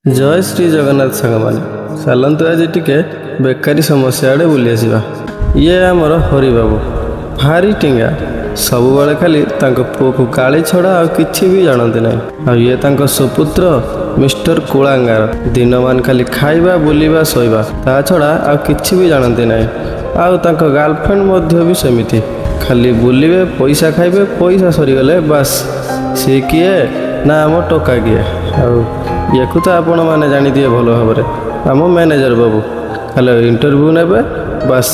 जय श्री जगन्नाथ सांगमाने चलतु आज टिके बेकारी समस्या आड़े बुली आसवा। ये आमर हरि बाबू भारी टिंगा सब बेले खाली पुओ को गाड़ी छड़ा आ किछि भी जानते ना। आ ये सुपुत्र मिस्टर कुलांगार दिन मान खाली खाइबा बुलिबा शोइबा ता छड़ा आ किछि भी जानते ना। आउ गर्लफ्रेंड मध्य भी सेमिति खाली बुलिबे पैसा खाइबे पैसा सरीगले बस सी किए ना आम टोका किए। याकू तो आपण मैंने जानी दिए भल भाव आम मैनेजर बाबू खाली इंटरव्यू ने बस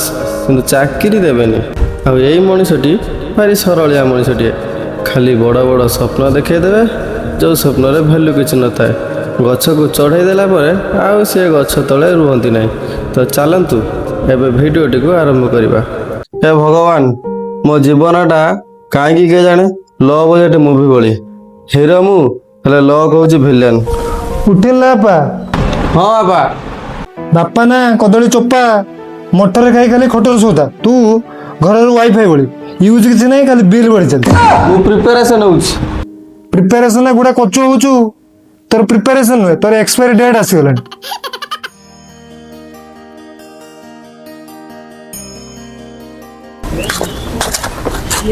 कि चाकरी देवेनि। आई मनीषटी भारी सरलिया मनीषटी खाली बड़ बड़ स्वप्न देखदेवे जो स्वप्न भैल्यू किसी न था गछ को चढ़ाई देला आउ सी गछ तले रुहति ना। तो चलतु एबे भिडियोटी को आरंभ करवा। हे भगवान मो जीवनटा कहीं के जाने लो बजेट मुवी भली हिरो मु हेले लो कहूँ भिलेन। उठिल ना बापा? हाँ बापा। बापा ना कदली चोपा मटर खाई खाली खटर सौदा तू घर वाईफाई बड़ी यूज किसी ना खाली बिल बढ़ी चलती। मु प्रिपरेशन प्रिपरेशन गुड़ा कचु होचु तोर प्रिपरेशन नुहे तोर एक्सपायरी डेट आसीगलानी।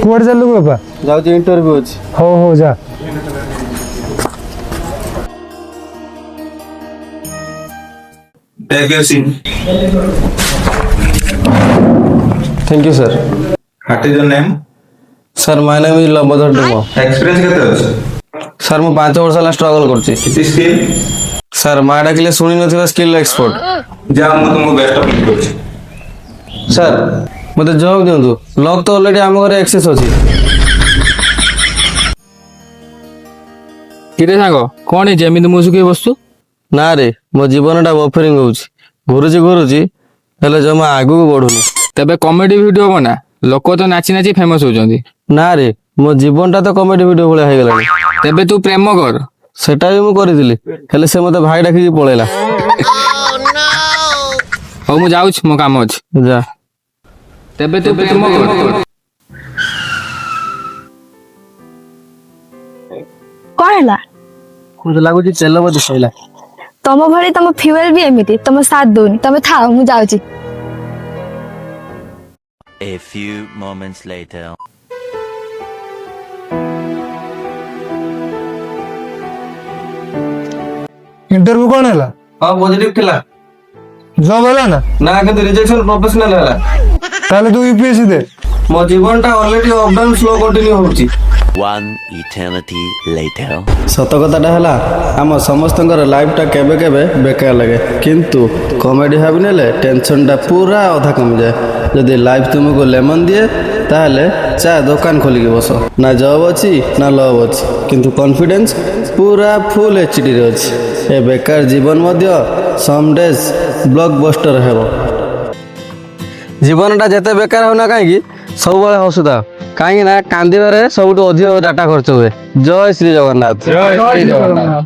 कुआडे चलू बापा? जाऊ इंटरव्यू अछि। हो जा। Take your seat. Thank you sir. What is your name? Sir my name is Lambodar डुमो। Experience केते अछि? सर मु 5 वर्ष ला स्ट्रगल करछि। किसी स्किल? सर मा डाकिले सुनि नथिबा स्किल एक्सपर्ट। जा मु तुमको बेस्ट ऑफ लक करछि। सर मते जॉब दियंतु लक तो ऑलरेडी आम घरे एक्सेस अछि। किरे सांग कौन जेमिति मुसुके बस्तु ना रे मो जीवनटा बफरिंग होउछि घुरुछि हेले जमा आगु को बढ़ुनी। तबे कॉमेडी वीडियो बना लोक तो नाची नाची फेमस होजंदी। ना रे मो जीवनटा तो कॉमेडी वीडियो भले हो गेलानी। तबे तू प्रेम कर सेटा भी मु करिदिली हेले से मते भाई डाकी पळेला। हो मु जाउछ मो काम अछि जा। तबे तू प्रेम कर। कौन है खुद लागुछि चेलो बदि सइला। तम भली तम फ्यूएल भी एमिति तम साथ दोनी तम थाओ मु जाउची। A few moments later. Interview कौन है? हां पॉजिटिव थिला। जॉब है ना? ना के रिजेक्शन प्रोफेशनल हैला। ताले तू यूपीएससी दे। मो जीवनटा already up down slow continue होउछि। One eternity later. सत कथाटा है आम समस्त लाइफटा केबे केबे बेकार लगे किंतु कॉमेडी भाव नेले टेंशनटा पूरा अधा कमी जाए। जदि लाइफ तुमको लेमन दिए ताहले चा दुकान खोलिक बस ना जॉब अच्छी ना लव अच्छी किंतु कॉन्फिडेंस पूरा फुल एचडी रे अच्छी। ए बेकार जीवन मध्य सम डेज ब्लॉकबस्टर हेबो। जीवनटा जेते बेकार होना कहीं सब बेले हसुता कहीं ना कांदिबारे सबुठ अधिक डाटा खर्च हुए। जय श्री जगन्नाथ। जय श्री जगन्नाथ।